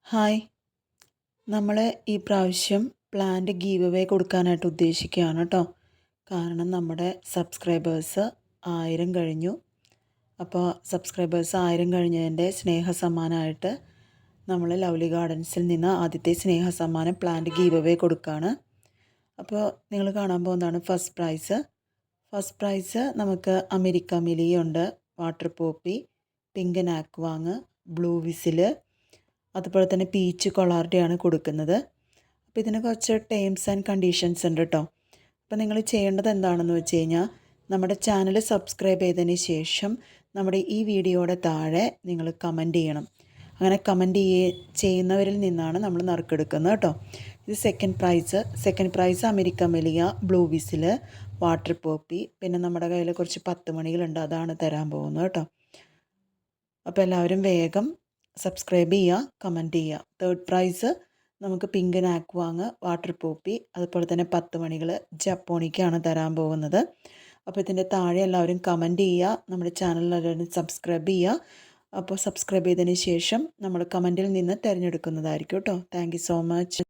Hi. നമ്മൾ ഈ പ്രാവശ്യം പ്ലാന്റ് ഗീവ് അവേ കൊടുക്കാനായിട്ട് ഉദ്ദേശിക്കുകയാണ് കേട്ടോ. കാരണം നമ്മുടെ സബ്സ്ക്രൈബേഴ്സ് 1000 കഴിഞ്ഞു. അപ്പോൾ സബ്സ്ക്രൈബേഴ്സ് 1000 കഴിഞ്ഞതിൻ്റെ സ്നേഹ സമ്മാനമായിട്ട് നമ്മൾ ലവ്ലി ഗാർഡൻസിൽ നിന്ന് ആദ്യത്തെ സ്നേഹ സമ്മാനം പ്ലാന്റ് ഗീവ് അവേ കൊടുക്കുകയാണ്. അപ്പോൾ നിങ്ങൾ കാണാൻ പോകുന്നതാണ് ഫസ്റ്റ് പ്രൈസ് നമുക്ക് അമേരിക്ക മിലിയുണ്ട്, വാട്ടർ പോപ്പി, പിങ്ക് നാക്വാങ്, ബ്ലൂ വിസില്, അതുപോലെ തന്നെ പീച്ച് കൊളാർഡയാണ് കൊടുക്കുന്നത്. അപ്പോൾ ഇതിന് കുറച്ച് ടേംസ് ആൻഡ് കണ്ടീഷൻസ് ഉണ്ട് കേട്ടോ. അപ്പോൾ നിങ്ങൾ ചെയ്യേണ്ടത് എന്താണെന്ന് വെച്ച് കഴിഞ്ഞാൽ നമ്മുടെ ചാനൽ സബ്സ്ക്രൈബ് ചെയ്തതിന് ശേഷം നമ്മുടെ ഈ വീഡിയോയുടെ താഴെ നിങ്ങൾ കമൻറ്റ് ചെയ്യണം. അങ്ങനെ കമൻറ്റ് ചെയ്യുന്നവരിൽ നിന്നാണ് നമ്മൾ നറുക്കെടുക്കുന്നത് കേട്ടോ. ഇത് സെക്കൻഡ് പ്രൈസ് അമേരിക്ക മെലിയ, ബ്ലൂ വിസില്, വാട്ടർ പോപ്പി, പിന്നെ നമ്മുടെ കയ്യിൽ കുറച്ച് 10 മണികളുണ്ട്, അതാണ് തരാൻ പോകുന്നത് കേട്ടോ. അപ്പോൾ എല്ലാവരും വേഗം സബ്സ്ക്രൈബ് ചെയ്യുക, കമൻറ്റ് ചെയ്യുക. തേർഡ് പ്രൈസ് നമുക്ക് പിങ്ക് നാക്വാങ്, വാട്ടർ പോപ്പി, അതുപോലെ തന്നെ 10 മണികൾ ജപ്പോണിക്കാണ് തരാൻ പോകുന്നത്. അപ്പോൾ ഇതിൻ്റെ താഴെ എല്ലാവരും കമൻറ്റ് ചെയ്യുക, നമ്മുടെ ചാനൽ എല്ലാവരും സബ്സ്ക്രൈബ് ചെയ്യുക. അപ്പോൾ സബ്സ്ക്രൈബ് ചെയ്തതിന് ശേഷം നമ്മൾ കമൻറ്റിൽ നിന്ന് തിരഞ്ഞെടുക്കുന്നതായിരിക്കും കേട്ടോ. Thank you so much.